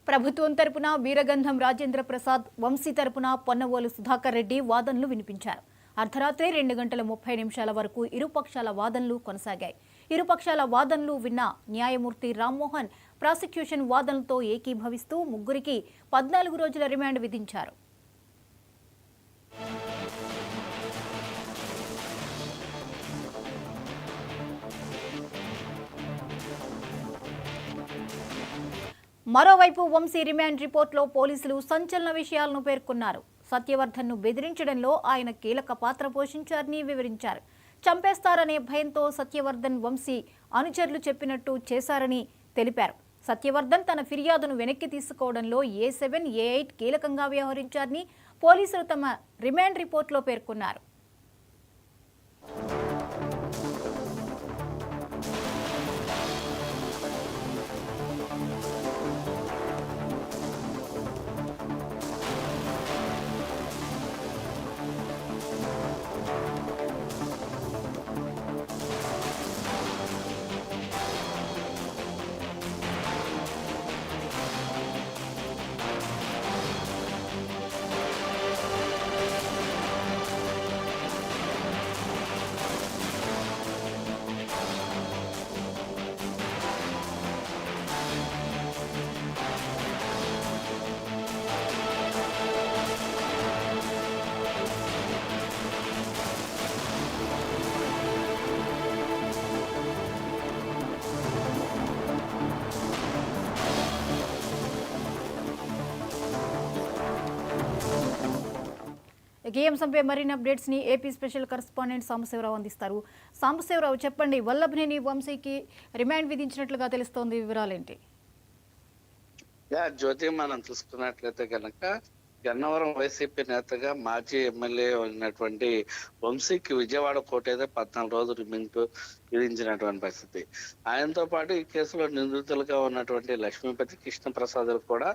ప్రభుత్వం తరపున వీరగంధం రాజేంద్ర ప్రసాద్, వంశీ తరపున పొన్నవోలు సుధాకర్ రెడ్డి వాదనలు వినిపించారు. అర్ధరాత్రి 2:30 వరకు ఇరుపక్షాల వాదనలు కొనసాగాయి. ఇరుపక్షాల వాదనలు విన్న న్యాయమూర్తి రామ్మోహన్ ప్రాసిక్యూషన్ వాదనలతో ఏకీభవిస్తూ ముగ్గురికి 14 రోజుల రిమాండ్ విధించారు. మరోవైపు వంశీ రిమాండ్ రిపోర్టులో పోలీసులు సంచలన విషయాలను పేర్కొన్నారు. సత్యవర్ధన్ను బెదిరించడంలో ఆయన కీలక పాత్ర పోషించారని వివరించారు. చంపేస్తారనే భయంతో సత్యవర్ధన్ వంశీ అనుచరులు చెప్పినట్టు చేశారని తెలిపారు. సత్యవర్ధన్ తన ఫిర్యాదును వెనక్కి తీసుకోవడంలో A7, A8 కీలకంగా వ్యవహరించారని పోలీసులు తమ రిమాండ్ రిపోర్టులో పేర్కొన్నారు. ఈ అంశంపై మరిన్ని అప్డేట్స్ ని ఏపీ స్పెషల్ కరెస్పాండెంట్ సాంబశివరావు అందిస్తారు. సాంబశివరావు, చెప్పండి, వల్లభనేని వంశీకి రిమాండ్ విధించినట్లుగా తెలుస్తోంది, వివరాలేంటి? జ్యోతి, మనం చూసుకున్నట్లయితే కనుక గన్నవరం వైసీపీ నేతగా మాజీ ఎమ్మెల్యే అయినటువంటి వంశీకి విజయవాడ కోర్టు అయితే 14 రోజులు రిమాండ్ విధించినటువంటి పరిస్థితి. ఆయనతో పాటు ఈ కేసులో నిందితులుగా ఉన్నటువంటి లక్ష్మీపతి, కృష్ణప్రసాద్ కూడా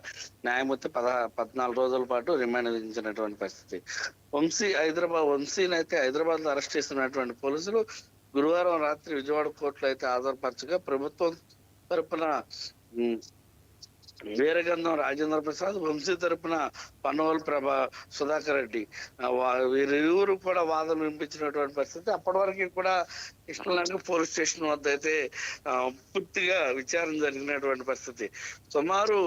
న్యాయమూర్తి 14 రోజుల పాటు రిమాండ్ విధించినటువంటి పరిస్థితి. వంశీని అయితే హైదరాబాద్ లో అరెస్ట్ చేసినటువంటి పోలీసులు గురువారం రాత్రి విజయవాడ కోర్టులో అయితే హాజరుపరచగా ప్రభుత్వం తరపున వీరగంధం రాజేంద్ర ప్రసాద్, వంశీ తరపున పొన్నవోలు సుధాకర్ రెడ్డి వీరిరువురు కూడా వాదనలు వినిపించినటువంటి పరిస్థితి. అప్పటి వరకు కూడా కృష్ణలంక పోలీస్ స్టేషన్ వద్ద అయితే పూర్తిగా విచారణ జరిగినటువంటి పరిస్థితి. సుమారు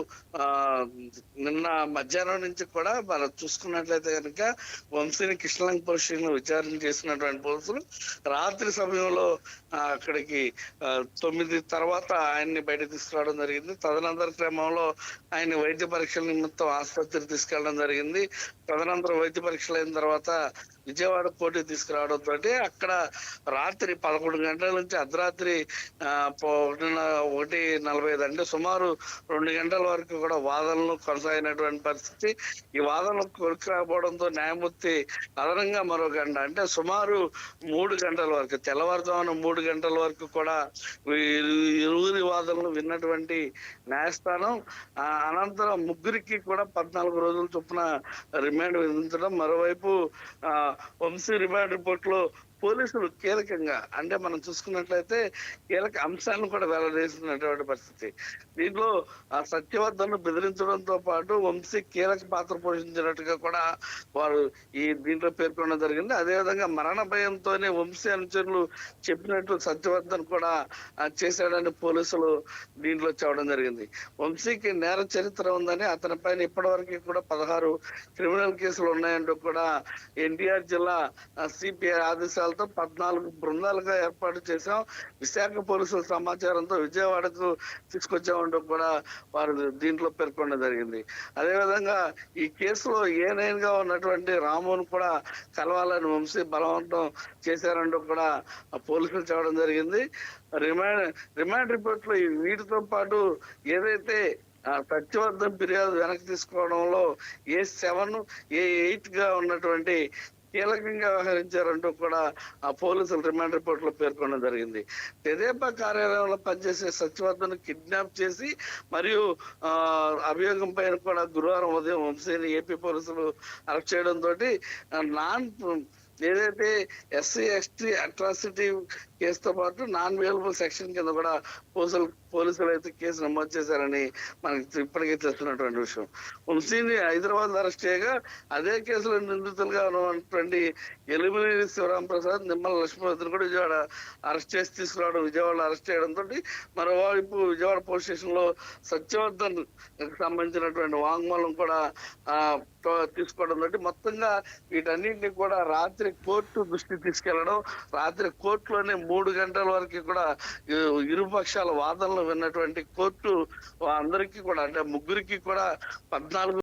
నిన్న మధ్యాహ్నం నుంచి కూడా మనం చూసుకున్నట్లయితే కనుక వంశీని కృష్ణలంక పోలీస్ స్టేషన్ లో విచారణ చేసినటువంటి పోలీసులు రాత్రి సమయంలో అక్కడికి 9 తర్వాత ఆయన్ని బయట తీసుకురావడం జరిగింది. తదనంతర క్రమంలో ఆయన వైద్య పరీక్షల నిమిత్తం ఆసుపత్రికి తీసుకెళ్లడం జరిగింది. తదనంతరం వైద్య పరీక్షలు అయిన తర్వాత విజయవాడ కోర్టుకి తీసుకురావడంతో అక్కడ రాత్రి 11 గంటల నుంచి అర్ధరాత్రి 1:45 అంటే సుమారు 2 గంటల వరకు కూడా వాదనలు కొనసాగినటువంటి పరిస్థితి. ఈ వాదనలు కొనసాగకపోవడంతో న్యాయమూర్తి అదనంగా మరో గంట, అంటే సుమారు 3 గంటల వరకు, తెల్లవారుజామున 3 గంటల వరకు కూడా ఇరువురి వాదనలు విన్నటువంటి న్యాయస్థానం అనంతరం ముగ్గురికి కూడా 14 రోజుల చొప్పున రిమాండ్ విధించడం. మరోవైపు వంశీ రిమాండ్ రిపోర్ట్ లో పోలీసులు కీలకంగా, అంటే మనం చూసుకున్నట్లయితే కీలక అంశాలను కూడా వెల్లడిస్తున్నటువంటి పరిస్థితి. దీంట్లో సత్యవర్ధన్ను బెదిరించడంతో పాటు వంశీ కీలక పాత్ర పోషించినట్టుగా కూడా వారు ఈ దీంట్లో పేర్కొనడం జరిగింది. అదేవిధంగా మరణ భయంతోనే వంశీ అనుచరులు చెప్పినట్టు సత్యవర్ధన్ కూడా చేశాడని పోలీసులు దీంట్లో చెప్పడం జరిగింది. వంశీకి నేర చరిత్ర ఉందని, అతని పైన ఇప్పటి వరకు కూడా 16 క్రిమినల్ కేసులు ఉన్నాయంటూ కూడా ఎన్టీఆర్ జిల్లా సిపిఐ ఆదేశాలతో 14 బృందాలుగా ఏర్పాటు చేశాం, విశాఖ పోలీసుల సమాచారంతో విజయవాడకు తీసుకొచ్చామంటూ కూడా వారు దీంట్లో పేర్కొనడం జరిగింది. అదేవిధంగా ఈ కేసులో A9 గా ఉన్నటువంటి రామును కూడా కలవాలని వంశీ బలవంతం చేశారంటూ కూడా పోలీసులు చెప్పడం జరిగింది. రిమాండ్ రిపోర్ట్ లో వీటితో పాటు ఏదైతే సత్యవర్ధన్ ఫిర్యాదు వెనక్కి తీసుకోవడంలో A7, A8 గా ఉన్నటువంటి కీలకంగా వ్యవహరించారంటూ కూడా ఆ పోలీసులు రిమాండ్ రిపోర్ట్ లో పేర్కొనడం జరిగింది. తెదేపా కార్యాలయంలో పనిచేసే సత్యవర్ధన్ కిడ్నాప్ చేసి మరియు అభియోగం పైన కూడా గురువారం ఉదయం వంశీని ఏపీ పోలీసులు అరెస్ట్ చేయడంతో ఏదైతే ఎస్సీ ఎస్టీ అట్రాసిటీ కేసుతో పాటు నాన్ వేలబుల్ సెక్షన్ కింద కూడా పోలీసులు అయితే కేసు నమోదు చేశారని మనకి ఇప్పటికే తెలుస్తున్నటువంటి విషయం. వంశీని హైదరాబాద్ అరెస్ట్ చేయగా అదే కేసులో నిందితులుగా ఉన్నటువంటి ఎలిమినేని శివరాం ప్రసాద్, నిమ్మల లక్ష్మీవర్ధన్ కూడా విజయవాడ అరెస్ట్ చేసి తీసుకురావడం, విజయవాడలో అరెస్ట్ చేయడంతో మరోవైపు విజయవాడ పోలీస్ స్టేషన్ లో సత్యవర్ధన్ సంబంధించినటువంటి వాంగ్మూలం కూడా తీసుకోవడం తోటి మొత్తంగా వీటన్నింటినీ కూడా రాత్రి కోర్టు దృష్టి తీసుకెళ్లడం, రాత్రి కోర్టులోనే 3 గంటల వరకు కూడా ఇరుపక్షాల వాదనలు విన్నటువంటి కోర్టు అందరికీ కూడా అంటే ముగ్గురికి కూడా 14